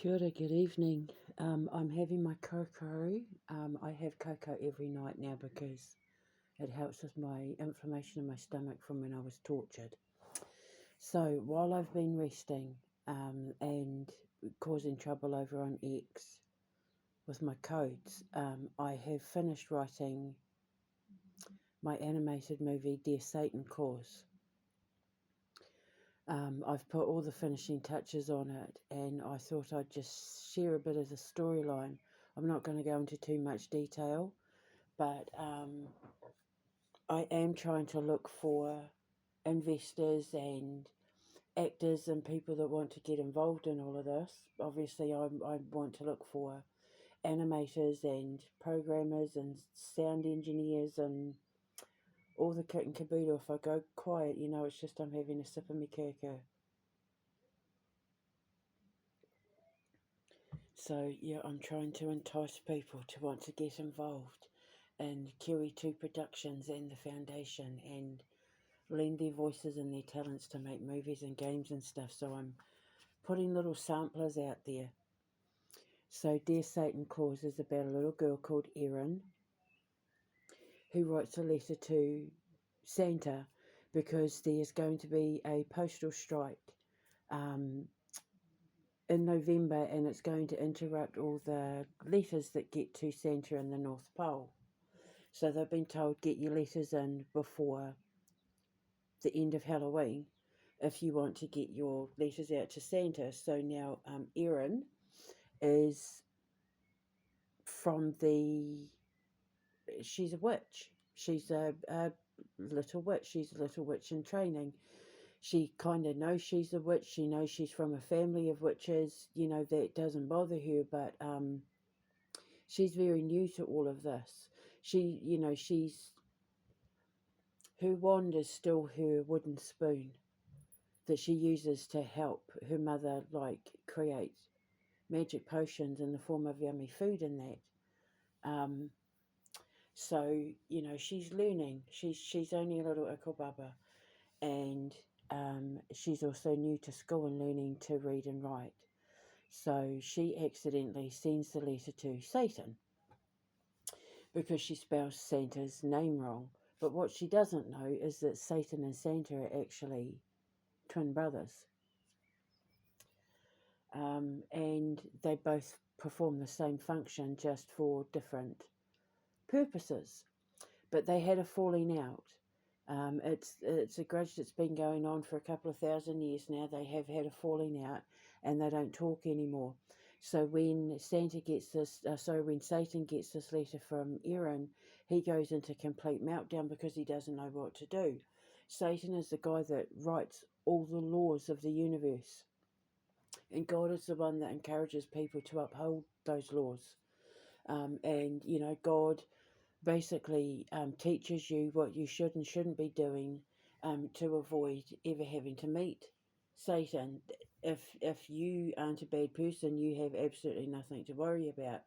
Kia ora, good evening. I'm having my cocoa. I have cocoa every night now because it helps with my inflammation in my stomach from when I was tortured. So while I've been resting and causing trouble over on X with my codes, I have finished writing my animated movie, Dear Satan Cause. I've put all the finishing touches on it, and I thought I'd just share a bit of the storyline. I'm not going to go into too much detail, but I am trying to look for investors and actors and people that want to get involved in all of this. Obviously, I want to look for animators and programmers and sound engineers and all the kit and caboodle. If I go quiet, it's just I'm having a sip of my cocoa. So, yeah, I'm trying to entice people to want to get involved in Kiwi2 Productions and the Foundation and lend their voices and their talents to make movies and games and stuff. So I'm putting little samplers out there. So Dear Satan Cause is about a little girl called Erin who writes a letter to Santa because there's going to be a postal strike in November, and it's going to interrupt all the letters that get to Santa in the North Pole. So they've been told, get your letters in before the end of Halloween if you want to get your letters out to Santa. So now Erin is she's a witch. She's a little witch. She's a little witch in training. She kind of knows she's a witch. She knows she's from a family of witches. That doesn't bother her, but she's very new to all of this. Her wand is still her wooden spoon that she uses to help her mother, create magic potions in the form of yummy food and that. So, she's learning. She's only a little ikobaba, and she's also new to school and learning to read and write. So she accidentally sends the letter to Satan because she spells Santa's name wrong. But what she doesn't know is that Satan and Santa are actually twin brothers. And they both perform the same function just for different purposes. But they had a falling out. It's a grudge that's been going on for a couple of thousand years now. They have had a falling out, and they don't talk anymore. So when Satan gets this letter from Erin, he goes into complete meltdown because he doesn't know what to do. Satan is the guy that writes all the laws of the universe, and God is the one that encourages people to uphold those laws. And God basically teaches you what you should and shouldn't be doing to avoid ever having to meet Satan. If you aren't a bad person, you have absolutely nothing to worry about.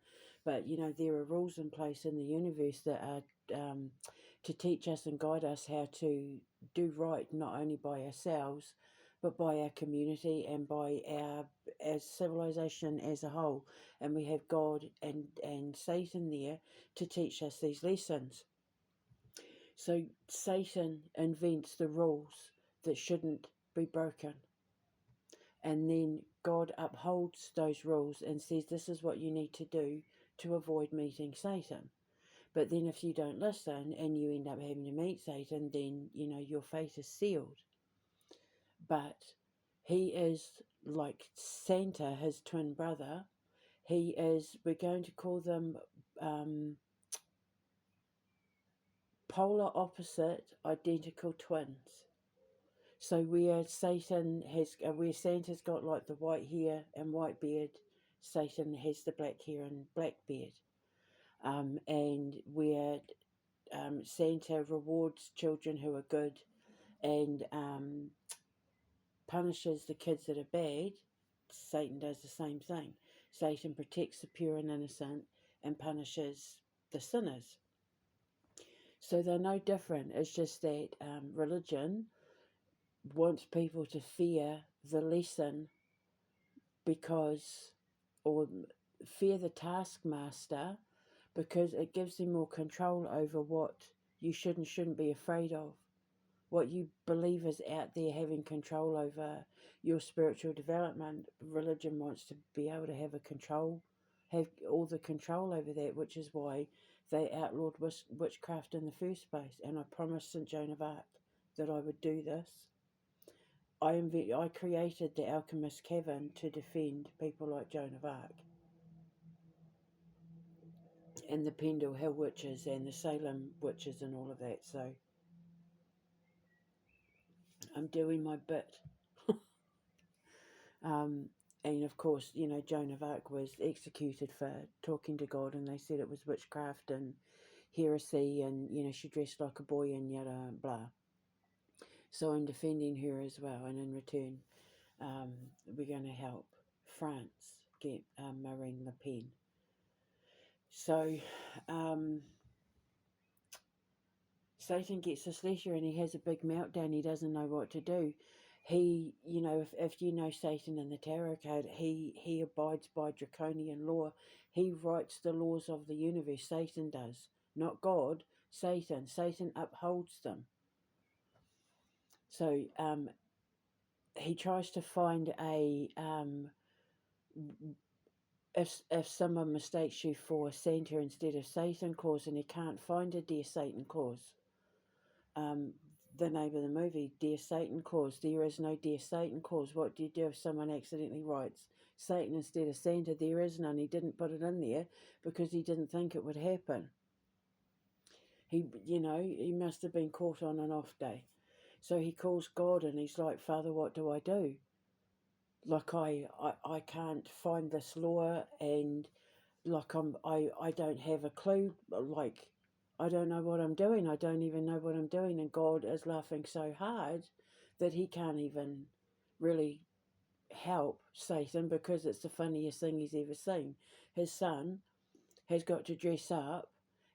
But there are rules in place in the universe that are to teach us and guide us how to do right, not only by ourselves, but by our community and by our as civilization as a whole. And we have God and Satan there to teach us these lessons. So Satan invents the rules that shouldn't be broken. And then God upholds those rules and says, this is what you need to do to avoid meeting Satan. But then if you don't listen and you end up having to meet Satan, then, your fate is sealed. But he is like Santa, his twin brother. We're going to call them polar opposite identical twins. So where Santa's got like the white hair and white beard, Satan has the black hair and black beard. And where Santa rewards children who are good and punishes the kids that are bad, Satan does the same thing. Satan protects the pure and innocent and punishes the sinners. So they're no different. It's just that religion wants people to fear the lesson because or fear the taskmaster, because it gives them more control over what you should and shouldn't be afraid of. What you believe is out there having control over your spiritual development. Religion wants to be able to have have all the control over that, which is why they outlawed witchcraft in the first place. And I promised St. Joan of Arc that I would do this. I created the Alchemist Cavern to defend people like Joan of Arc, and the Pendle Hill witches and the Salem witches and all of that. So I'm doing my bit. And of course, Joan of Arc was executed for talking to God, and they said it was witchcraft and heresy, and she dressed like a boy and yada blah. So I'm defending her as well, and in return, we're going to help France get Marine Le Pen. So Satan gets this letter and he has a big meltdown. He doesn't know what to do. He, if you know Satan in the tarot card, he abides by draconian law. He writes the laws of the universe. Satan does, not God. Satan upholds them. So he tries to find a if someone mistakes you for Santa instead of Satan Claus, and he can't find a Dear Satan Claus. The name of the movie, Dear Satan Claus. There is no Dear Satan Claus. What do you do if someone accidentally writes Satan instead of Santa? There is none. He didn't put it in there because he didn't think it would happen. He must have been caught on an off day. So he calls God and he's like, Father, what do I do? Like I can't find this law, and like I don't have a clue. Like I don't know what I'm doing. I don't even know what I'm doing. And God is laughing so hard that he can't even really help Satan, because it's the funniest thing he's ever seen. His son has got to dress up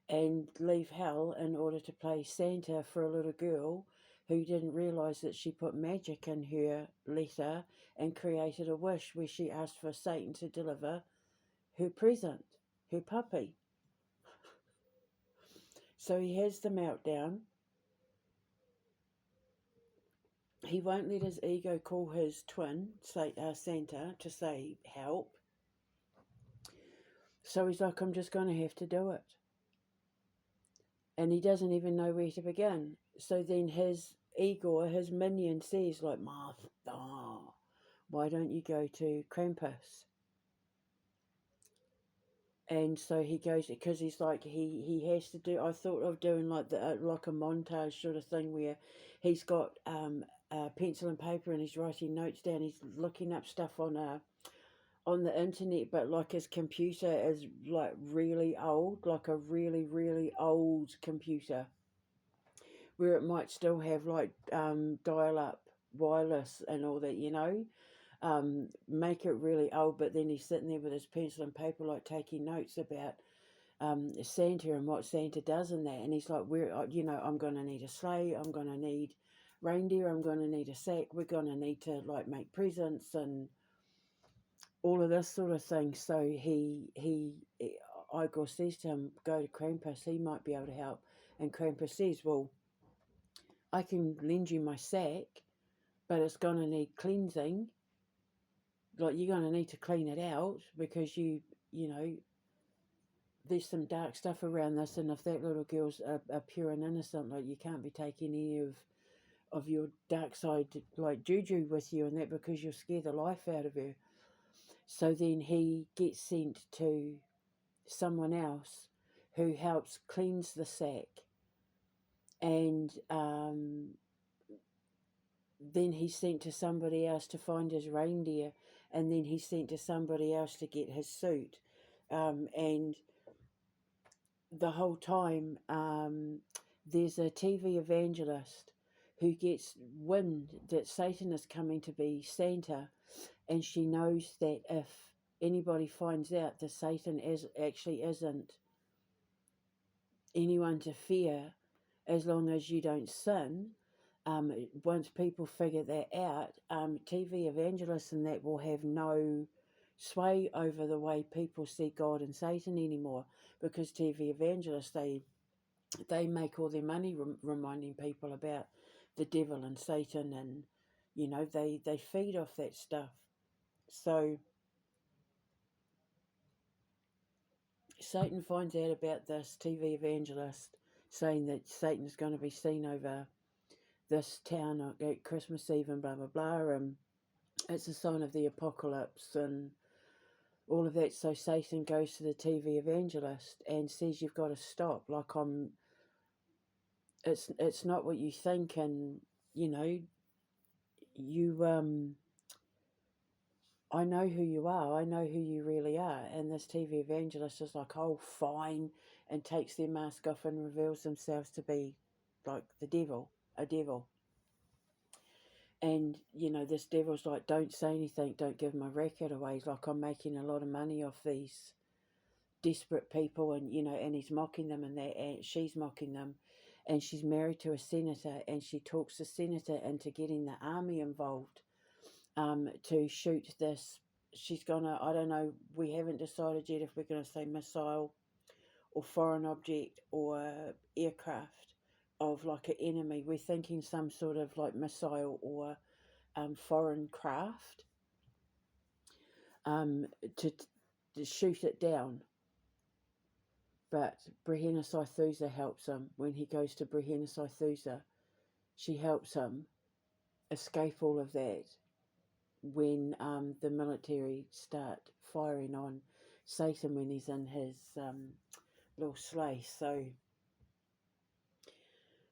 and leave hell in order to play Santa for a little girl who didn't realise that she put magic in her letter and created a wish where she asked for Satan to deliver her present, her puppy. So he has the meltdown. He won't let his ego call his twin, Santa, to say help. So he's like, I'm just going to have to do it. And he doesn't even know where to begin. So then his Igor, his minion, says, like, Martha, why don't you go to Krampus? And so he goes, because he's like, he has to do, I thought of doing like like a montage sort of thing where he's got pencil and paper and he's writing notes down. He's looking up stuff on the internet, but like his computer is like really old, like a really, really old computer, where it might still have like dial-up wireless and all that, make it really old. But then he's sitting there with his pencil and paper, like taking notes about Santa and what Santa does and that. And he's like, I'm going to need a sleigh, I'm going to need reindeer, I'm going to need a sack, we're going to need to like make presents and all of this sort of thing. So Igor says to him, go to Krampus, he might be able to help. And Krampus says, well, I can lend you my sack, but it's going to need cleansing. Like, you're going to need to clean it out, because there's some dark stuff around this, and if that little girl's a pure and innocent, like, you can't be taking any of your dark side, like juju with you and that, because you'll scare the life out of her. So then he gets sent to someone else who helps cleanse the sack, and then he's sent to somebody else to find his reindeer, and then he's sent to somebody else to get his suit, and the whole time there's a TV evangelist who gets wind that Satan is coming to be Santa, and she knows that if anybody finds out that Satan actually isn't anyone to fear, as long as you don't sin. Once people figure that out, TV evangelists and that will have no sway over the way people see God and Satan anymore, because TV evangelists, they make all their money reminding people about the devil and Satan, and they feed off that stuff. So Satan finds out about this TV evangelist saying that Satan's going to be seen over this town at Christmas Eve and blah blah blah, and it's a sign of the apocalypse and all of that. So Satan goes to the TV evangelist and says, "You've got to stop. Like it's not what you think, and you I know who you are. I know who you really are." And this TV evangelist is like, "Oh, fine," and takes their mask off and reveals themselves to be like the devil, a devil. And this devil's like, "Don't say anything. Don't give my record away." He's like, "I'm making a lot of money off these desperate people," and and he's mocking them, and she's mocking them, and she's married to a senator, and she talks the senator into getting the army involved to shoot this. She's gonna, I don't know, we haven't decided yet if we're gonna say missile or foreign object or aircraft of like an enemy. We're thinking some sort of like missile or foreign craft um, to, to shoot it down. But Brehena Saithusa helps him. When he goes to Brehena Saithusa, she helps him escape all of that when the military start firing on Satan when he's in his little sleigh. So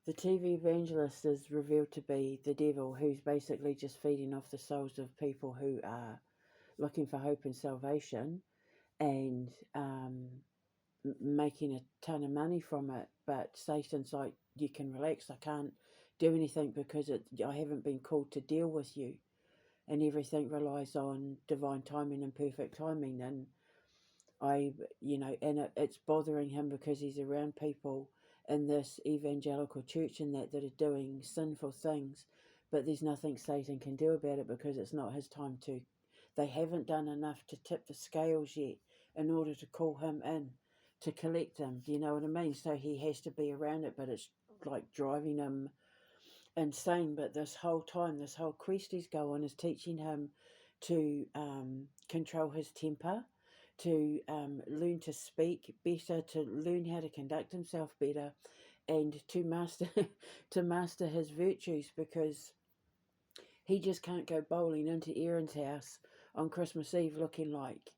the TV evangelist is revealed to be the devil, who's basically just feeding off the souls of people who are looking for hope and salvation, and making a ton of money from it. But Satan's like, "You can relax. I can't do anything because I haven't been called to deal with you." And everything relies on divine timing and perfect timing. And it's bothering him because he's around people in this evangelical church and that are doing sinful things, but there's nothing Satan can do about it because it's not his time to. They haven't done enough to tip the scales yet in order to call him in to collect him. Do you know what I mean? So he has to be around it, but it's like driving him insane. But this whole time, this whole quest he's going is teaching him to control his temper, to learn to speak better, to learn how to conduct himself better, and to master to master his virtues, because he just can't go bowling into Erin's house on Christmas Eve looking like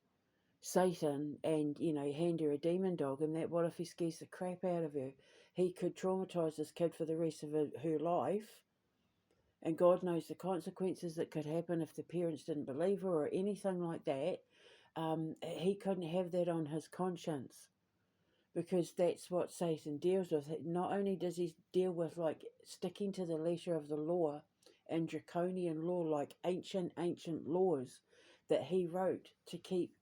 Satan and hand her a demon dog. And that, what if he scares the crap out of her? He could traumatise this kid for the rest of her life, and God knows the consequences that could happen if the parents didn't believe her or anything like that. He couldn't have that on his conscience, because that's what Satan deals with. Not only does he deal with like sticking to the letter of the law and draconian law, like ancient laws that he wrote to keep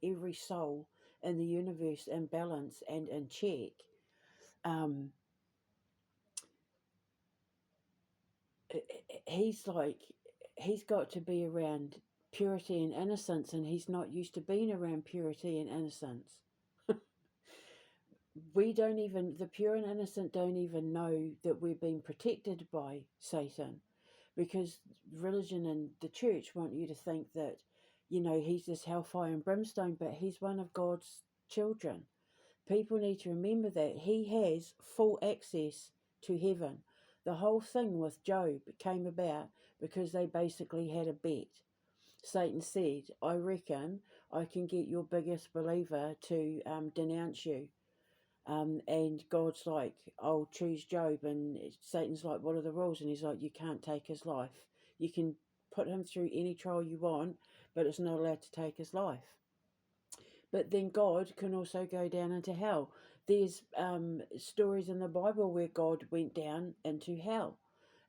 every soul in the universe in balance and in check. Um, he's like, he's got to be around purity and innocence, and he's not used to being around purity and innocence. The pure and innocent don't even know that we're being protected by Satan, because religion and the church want you to think that, he's this hellfire and brimstone, but he's one of God's children. People need to remember that he has full access to heaven. The whole thing with Job came about because they basically had a bet. Satan said, "I reckon I can get your biggest believer to denounce you." And God's like, "I'll choose Job." And Satan's like, "What are the rules?" And he's like, "You can't take his life. You can put him through any trial you want, but it's not allowed to take his life." But then God can also go down into hell. There's stories in the Bible where God went down into hell.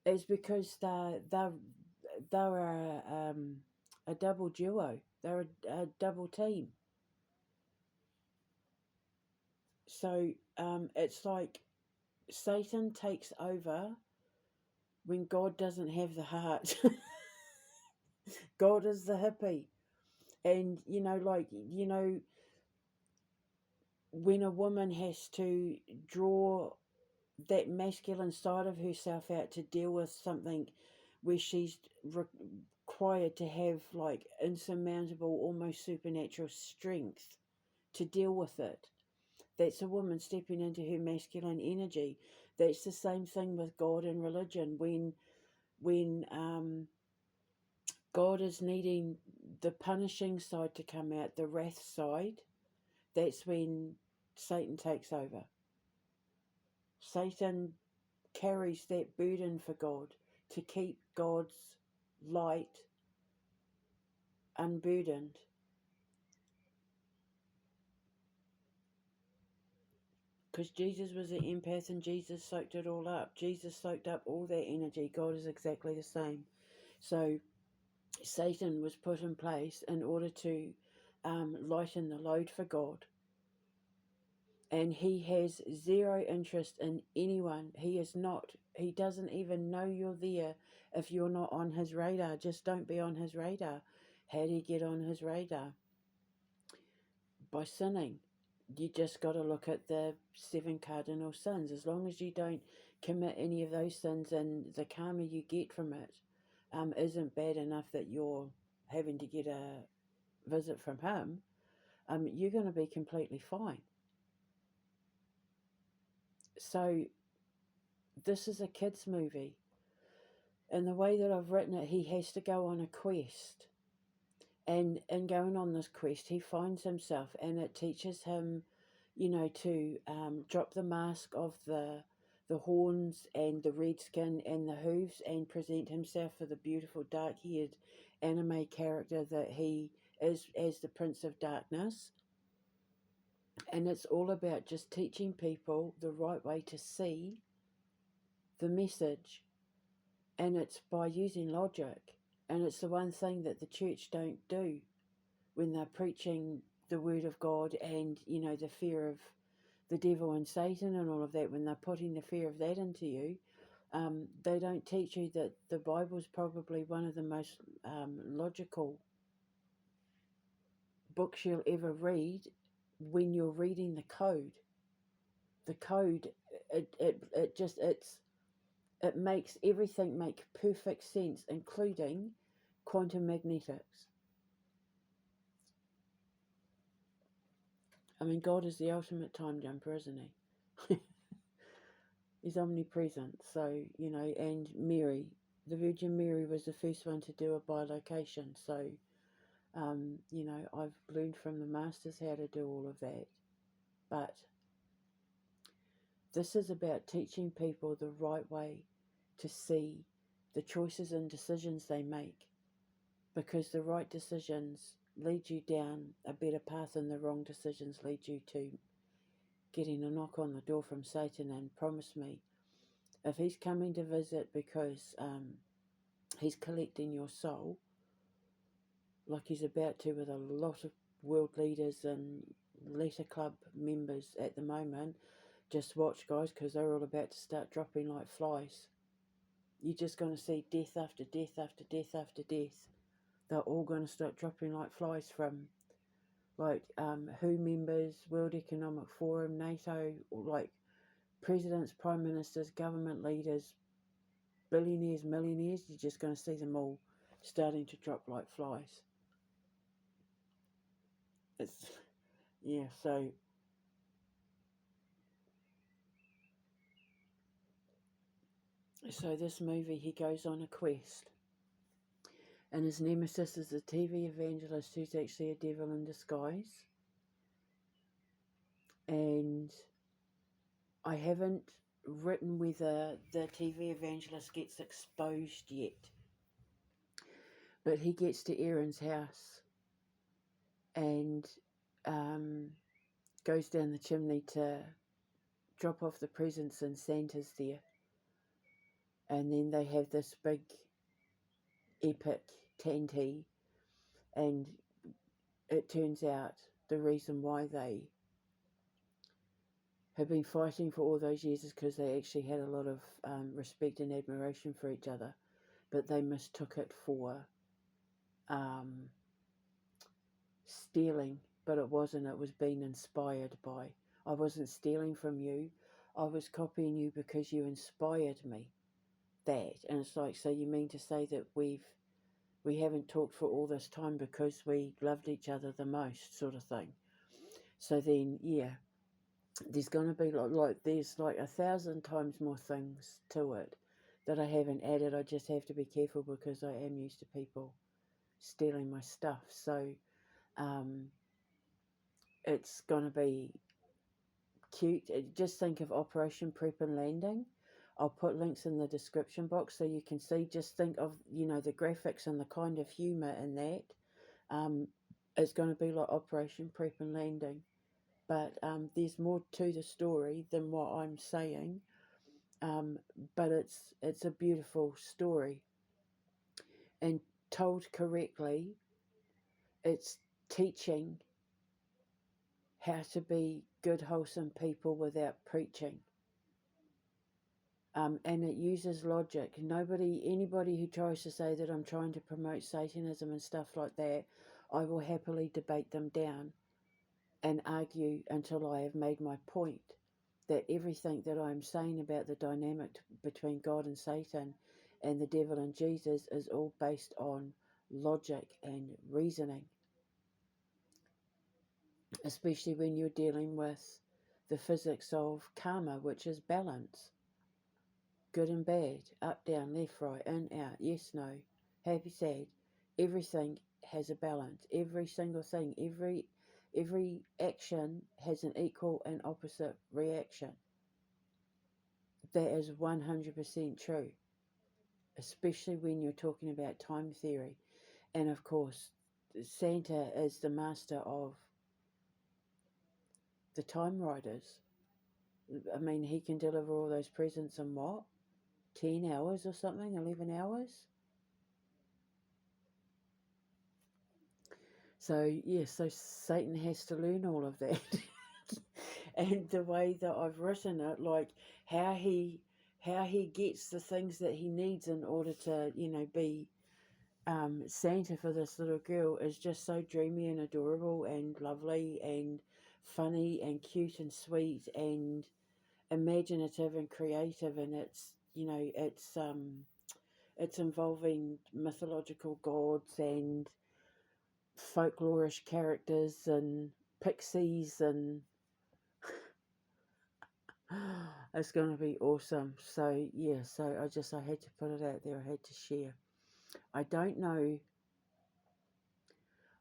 It's because they're a double duo. They're a double team. So it's like Satan takes over when God doesn't have the heart. God is the hippie. And, when a woman has to draw that masculine side of herself out to deal with something where she's required to have like insurmountable, almost supernatural strength to deal with it. That's a woman stepping into her masculine energy. That's the same thing with God and religion. When God is needing the punishing side to come out, the wrath side, that's when Satan takes over. Satan carries that burden for God to keep God's light unburdened. Because Jesus was an empath and Jesus soaked it all up. Jesus soaked up all that energy. God is exactly the same. So Satan was put in place in order to lighten the load for God. And he has zero interest in anyone. He doesn't even know you're there if you're not on his radar. Just don't be on his radar. How do you get on his radar? By sinning. You just got to look at the 7 cardinal sins. As long as you don't commit any of those sins, and the karma you get from it isn't bad enough that you're having to get a visit from him, you're going to be completely fine. So this is a kids movie, and the way that I've written it, he has to go on a quest, and in going on this quest he finds himself, and it teaches him to drop the mask of the horns and the red skin and the hooves, and present himself for the beautiful dark-haired anime character that he is as the Prince of Darkness. And it's all about just teaching people the right way to see the message, and it's by using logic. And it's the one thing that the church don't do when they're preaching the word of God, and the fear of the devil and Satan and all of that. When they're putting the fear of that into you, they don't teach you that the Bible's probably one of the most logical books you'll ever read. When you're reading the code, it makes everything make perfect sense, including quantum magnetics. I mean, God is the ultimate time jumper, isn't he? He's omnipresent. So, and Mary, the Virgin Mary, was the first one to do a bilocation. So, I've learned from the masters how to do all of that. But this is about teaching people the right way to see the choices and decisions they make, because the right decisions lead you down a better path, and the wrong decisions lead you to getting a knock on the door from Satan. And promise me, if he's coming to visit because he's collecting your soul, like he's about to with a lot of world leaders and letter club members at the moment, just watch, guys, because they're all about to start dropping like flies. You're just going to see death after death after death after death. They're all going to start dropping like flies, from like WHO members, World Economic Forum, NATO, like presidents, prime ministers, government leaders, billionaires, millionaires. You're just going to see them all starting to drop like flies. It's, yeah, so this movie, he goes on a quest, and his nemesis is a TV evangelist who's actually a devil in disguise. And I haven't written whether the TV evangelist gets exposed yet, but he gets to Aaron's house and goes down the chimney to drop off the presents, and Santa's there. And then they have this big epic tanty, and it turns out the reason why they have been fighting for all those years is because they actually had a lot of respect and admiration for each other, but they mistook it for stealing, but it wasn't. It was being inspired by. I wasn't stealing from you. I was copying you because you inspired me. That. And it's like, so you mean to say that we haven't talked for all this time because we loved each other the most, sort of thing. So then, yeah, there's going to be there's like 1,000 times more things to it that I haven't added. I just have to be careful because I am used to people stealing my stuff. So um, it's going to be cute. Just think of Operation Prep and Landing. I'll put links in the description box so you can see. Just think of, the graphics and the kind of humour in that. It's going to be like Operation Prep and Landing. But there's more to the story than what I'm saying. But it's a beautiful story. And told correctly, it's teaching how to be good, wholesome people without preaching. And it uses logic. Anybody who tries to say that I'm trying to promote Satanism and stuff like that, I will happily debate them down and argue until I have made my point. That everything that I'm saying about the dynamic between God and Satan and the devil and Jesus is all based on logic and reasoning. Especially when you're dealing with the physics of karma, which is balance. Good and bad, up, down, left, right, in, out, yes, no, happy, sad. Everything has a balance. Every single thing, every action has an equal and opposite reaction. That is 100% true, especially when you're talking about time theory. And of course, Santa is the master of the time riders. I mean, he can deliver all those presents in what? 10 hours or something? 11 hours? So, yeah, so Satan has to learn all of that. And the way that I've written it, like how he gets the things that he needs in order to, be Santa for this little girl is just so dreamy and adorable and lovely and funny and cute and sweet and imaginative and creative, and it's involving mythological gods and folklorish characters and pixies, and it's going to be awesome. So yeah, so I had to put it out there. I had to share. I don't know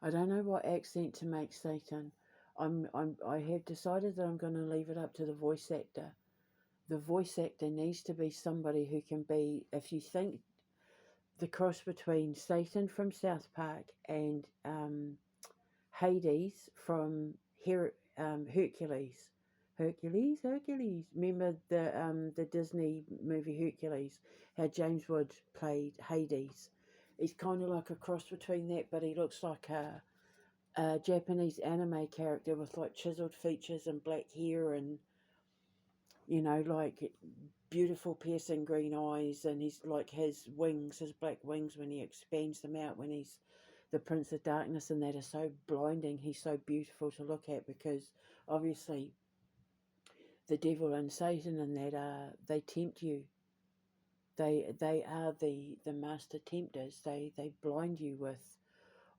what accent to make Satan. I have decided that I'm going to leave it up to the voice actor. The voice actor needs to be somebody who can be, if you think the cross between Satan from South Park and Hades from Hercules. Hercules. Remember the Disney movie Hercules? How James Wood played Hades. He's kind of like a cross between that, but he looks like a Japanese anime character with like chiseled features and black hair and like beautiful piercing green eyes, and he's like his black wings when he expands them out when he's the Prince of Darkness, and that is so blinding. He's so beautiful to look at because obviously the devil and Satan and that they tempt you. They are the master tempters. They blind you with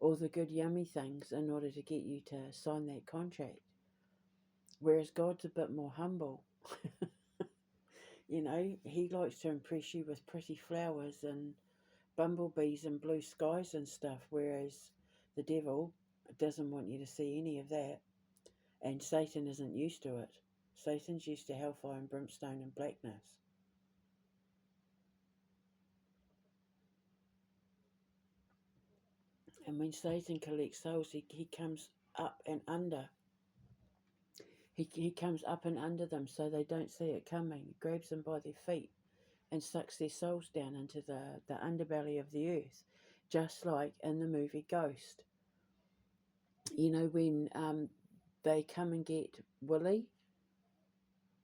all the good yummy things in order to get you to sign that contract. Whereas God's a bit more humble. He likes to impress you with pretty flowers and bumblebees and blue skies and stuff, whereas the devil doesn't want you to see any of that. And Satan isn't used to it. Satan's used to hellfire and brimstone and blackness. And when Satan collects souls, he comes up and under. He comes up and under them so they don't see it coming. He grabs them by their feet and sucks their souls down into the underbelly of the earth, just like in the movie Ghost. When they come and get Willie,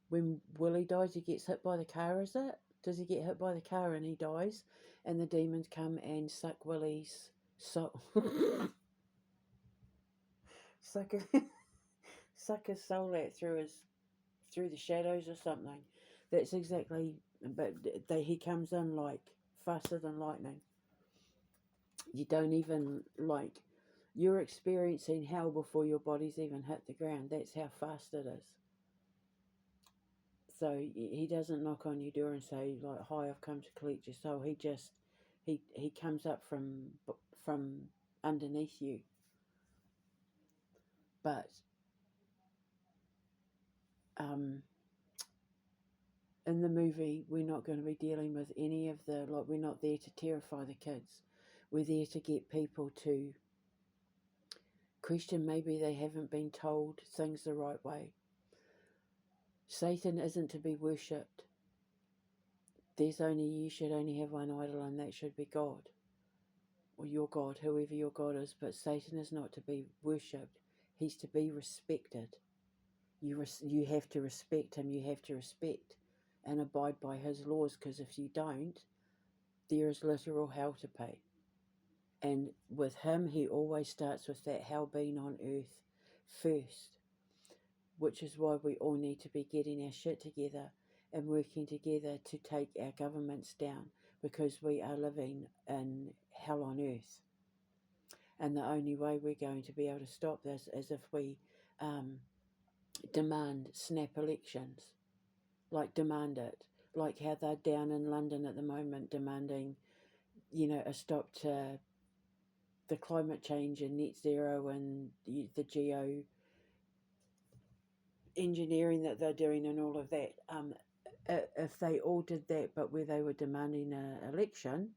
when Willie dies, he gets hit by the car, is it? Does he get hit by the car and he dies? And the demons come and suck Willie's soul. suck a, suck his soul out through the shadows or something. That's exactly. But he comes in like faster than lightning. You don't even like. You're experiencing hell before your body's even hit the ground. That's how fast it is. So he doesn't knock on your door and say like, "Hi, I've come to collect your soul." He comes up from underneath you. But um, in the movie, we're not going to be dealing with any of the like. We're not there to terrify the kids. We're there to get people to question. Maybe they haven't been told things the right way. Satan isn't to be worshipped. You should only have one idol, and that should be God, or your God, whoever your God is. But Satan is not to be worshipped. He's to be respected. You have to respect him. You have to respect and abide by his laws, because if you don't, there is literal hell to pay. And with him, he always starts with that hell being on earth first, which is why we all need to be getting our shit together and working together to take our governments down, because we are living in hell on earth. And the only way we're going to be able to stop this is if we demand snap elections, like demand it, like how they're down in London at the moment demanding, a stop to the climate change and net zero and the geo engineering that they're doing and all of that. If they all did that, but where they were demanding an election,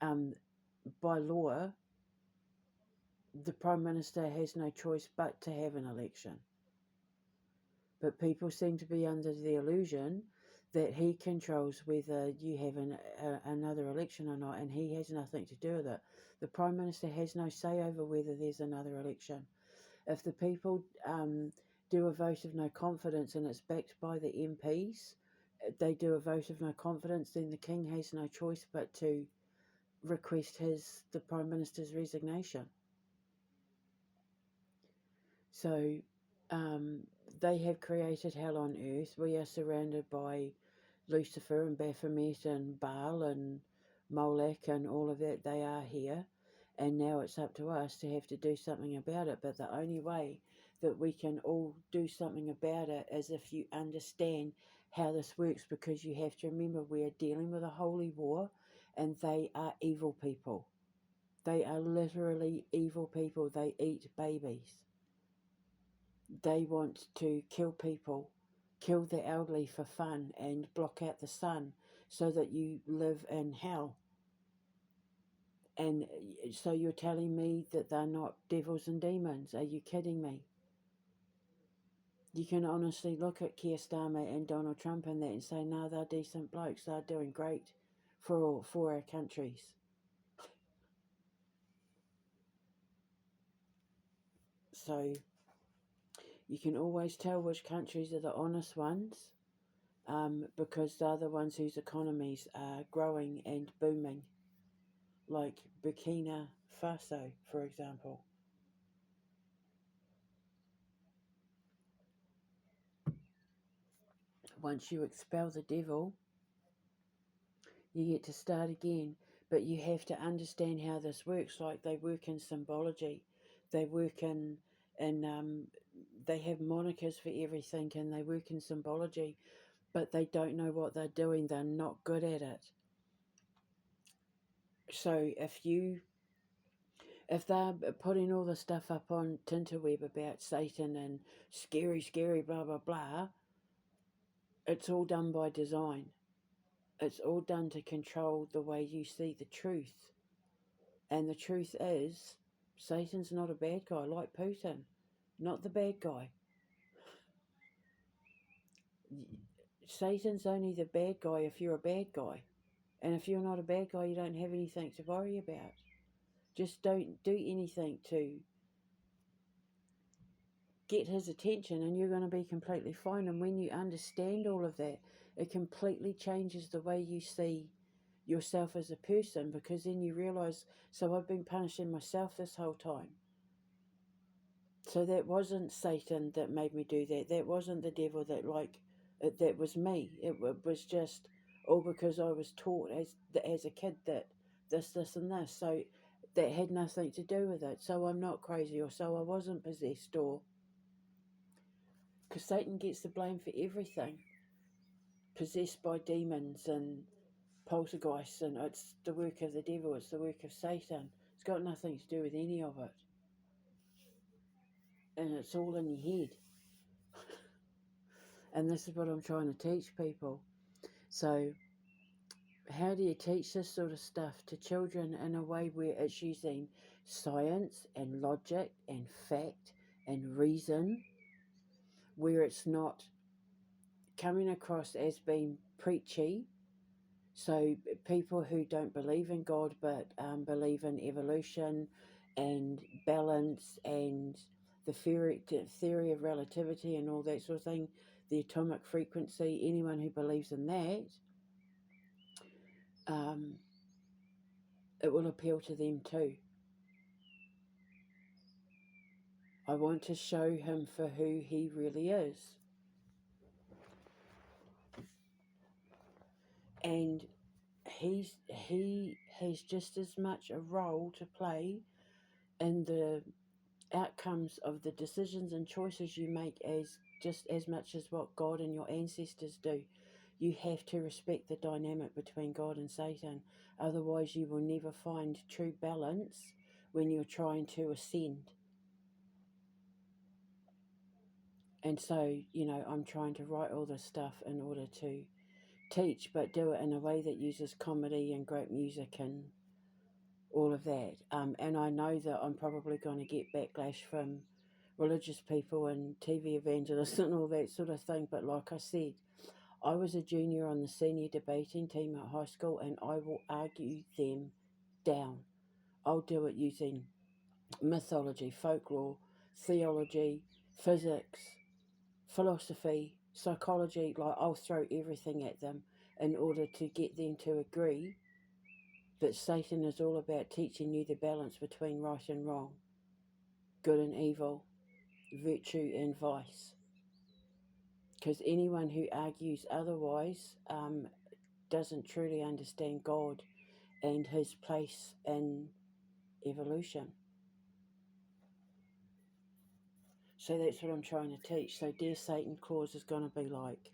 by law, the Prime Minister has no choice but to have an election. But people seem to be under the illusion that he controls whether you have another election or not, and he has nothing to do with it. The Prime Minister has no say over whether there's another election. If the people do a vote of no confidence and it's backed by the MPs, they do a vote of no confidence, then the King has no choice but to request the Prime Minister's resignation. So they have created hell on earth. We are surrounded by Lucifer and Baphomet and Baal and Molech and all of that. They are here, and now it's up to us to have to do something about it. But the only way that we can all do something about it is if you understand how this works, because you have to remember we are dealing with a holy war, and they are evil people. They are literally evil people. They eat babies. They want to kill people, kill the elderly for fun, and block out the sun so that you live in hell. And so you're telling me that they're not devils and demons? Are you kidding me? You can honestly look at Keir Starmer and Donald Trump and that and say, no, they're decent blokes. They're doing great for our countries. So you can always tell which countries are the honest ones, because they're the ones whose economies are growing and booming, like Burkina Faso, for example. Once you expel the devil, you get to start again, but you have to understand how this works. Like, they work in symbology, they work in they have monikers for everything, and they work in symbology, but they don't know what they're doing. They're not good at it. So if they're putting all the stuff up on Tinterweb about Satan and scary blah blah blah, it's all done by design. It's all done to control the way you see the truth. And the truth is, Satan's not a bad guy like Putin. Not the bad guy. Satan's only the bad guy if you're a bad guy. And if you're not a bad guy, you don't have anything to worry about. Just don't do anything to get his attention, and you're going to be completely fine. And when you understand all of that, it completely changes the way you see yourself as a person, because then you realize, so I've been punishing myself this whole time. So that wasn't Satan that made me do that. That wasn't the devil that was me. It was just all because I was taught as a kid that this, and this. So that had nothing to do with it. So I'm not crazy, or so I wasn't possessed, or because Satan gets the blame for everything. Possessed by demons and poltergeists, and it's the work of the devil. It's the work of Satan. It's got nothing to do with any of it, and it's all in your head. And this is what I'm trying to teach people. So how do you teach this sort of stuff to children in a way where it's using science and logic and fact and reason, where it's not coming across as being preachy? So people who don't believe in God but believe in evolution and balance and the theory of relativity and all that sort of thing, the atomic frequency, anyone who believes in that, it will appeal to them too. I want to show him for who he really is. And he has just as much a role to play in the outcomes of the decisions and choices you make as just as much as what God and your ancestors do. You have to respect the dynamic between God and Satan. Otherwise you will never find true balance when you're trying to ascend. And so, I'm trying to write all this stuff in order to teach, but do it in a way that uses comedy and great music and all of that. And I know that I'm probably going to get backlash from religious people and TV evangelists and all that sort of thing. But like I said, I was a junior on the senior debating team at high school, and I will argue them down. I'll do it using mythology, folklore, theology, physics, philosophy, psychology. Like, I'll throw everything at them in order to get them to agree that Satan is all about teaching you the balance between right and wrong, good and evil, virtue and vice. Because anyone who argues otherwise doesn't truly understand God and his place in evolution. So that's what I'm trying to teach. So Dear Satan clause is going to be like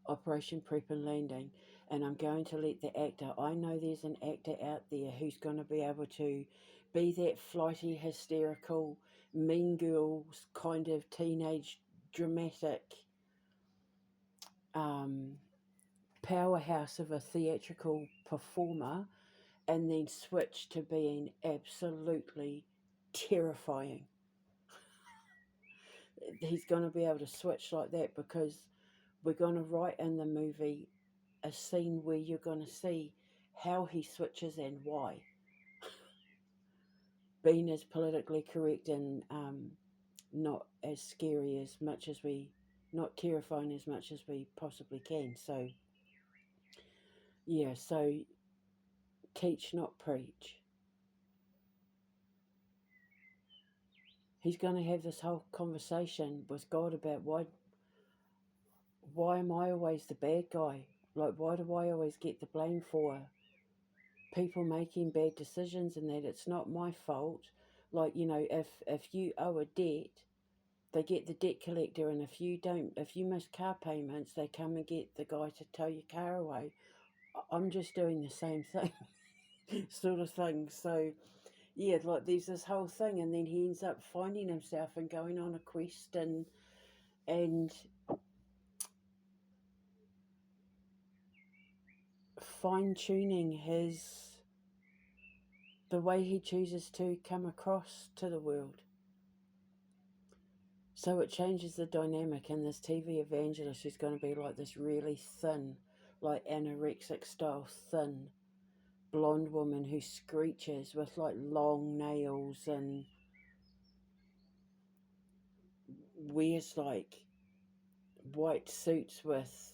Operation Prep and Landing, and I'm going to let the actor, I know there's an actor out there who's going to be able to be that flighty, hysterical, mean girls kind of teenage dramatic powerhouse of a theatrical performer, and then switch to being absolutely terrifying. He's going to be able to switch like that, because we're going to write in the movie a scene where you're going to see how he switches and why. Being as politically correct and not as scary as much as not terrifying as much as we possibly can. So, yeah, so teach, not preach. He's going to have this whole conversation with God about why am I always the bad guy? Like, why do I always get the blame for people making bad decisions, and that it's not my fault? Like, if you owe a debt, they get the debt collector, and if you miss car payments, they come and get the guy to tow your car away. I'm just doing the same thing, sort of thing. So, yeah, like there's this whole thing, and then he ends up finding himself and going on a quest and fine-tuning the way he chooses to come across to the world. So it changes the dynamic, and this TV evangelist who's going to be like this really thin, like anorexic style thin blonde woman who screeches with like long nails and wears like white suits with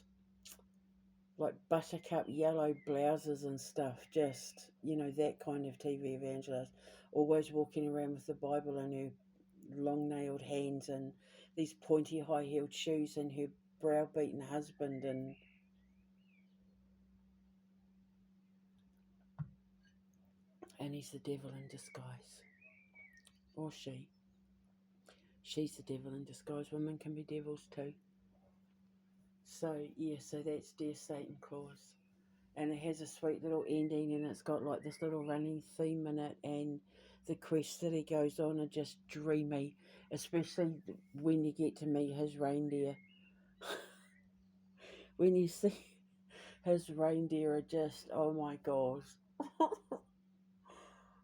like buttercup yellow blouses and stuff. Just, that kind of TV evangelist, always walking around with the Bible in her long-nailed hands and these pointy high-heeled shoes and her browbeaten husband, and he's the devil in disguise. Or she. She's the devil in disguise. Women can be devils too. So, yeah, so that's Dear Satan Claus. And it has a sweet little ending, and it's got like this little running theme in it, and the quests that he goes on are just dreamy, especially when you get to meet his reindeer. When you see his reindeer are just, oh my god.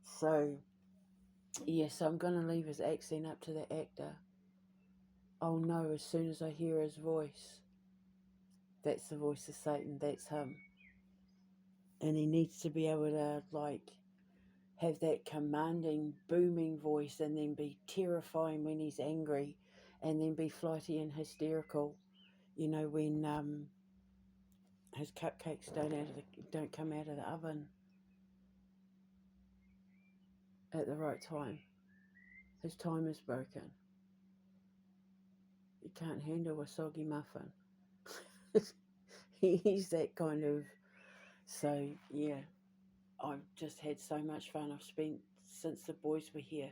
So, yeah, so I'm going to leave his accent up to the actor. I'll know as soon as I hear his voice. That's the voice of Satan, that's him. And he needs to be able to, like, have that commanding, booming voice, and then be terrifying when he's angry, and then be flighty and hysterical. You know, when his cupcakes don't come out of the oven at the right time. His time is broken. He can't handle a soggy muffin. He's that kind of. So yeah, I've just had so much fun. I've spent since the boys were here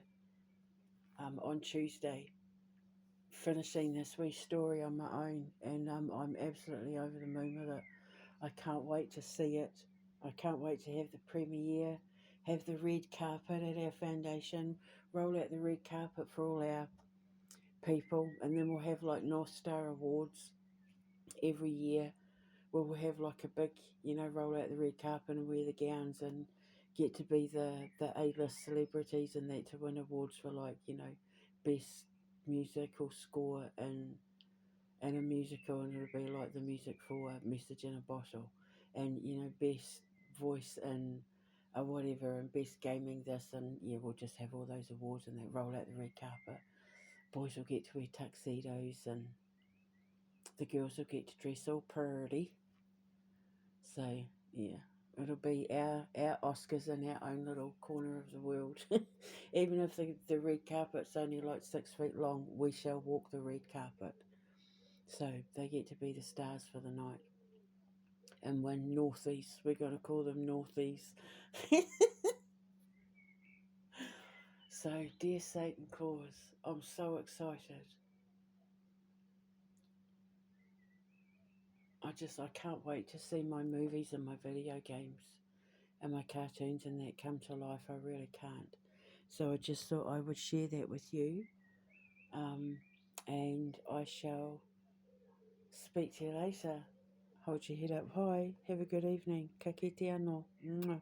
on Tuesday finishing this wee story on my own, and I'm absolutely over the moon with it. I can't wait to see it. I can't wait to have the premiere, have the red carpet at our foundation, roll out the red carpet for all our people, and then we'll have like North Star Awards every year. We'll have like a big, roll out the red carpet and wear the gowns and get to be the A-list celebrities and that, to win awards for like, best musical score and a musical, and it'll be like the music for Message in a Bottle, and best voice and whatever, and best gaming this, and yeah, we'll just have all those awards and then roll out the red carpet. Boys will get to wear tuxedos and the girls will get to dress all pretty. So yeah, it'll be our Oscars in our own little corner of the world. Even if the red carpet's only like 6 feet long, we shall walk the red carpet. So they get to be the stars for the night. And when Northies, we're going to call them Northies. So, dear Satan Claus, I'm so excited. I can't wait to see my movies and my video games and my cartoons and that come to life. I really can't. So I just thought I would share that with you. And I shall speak to you later. Hold your head up high. Have a good evening. Ka kite anō. Mwah.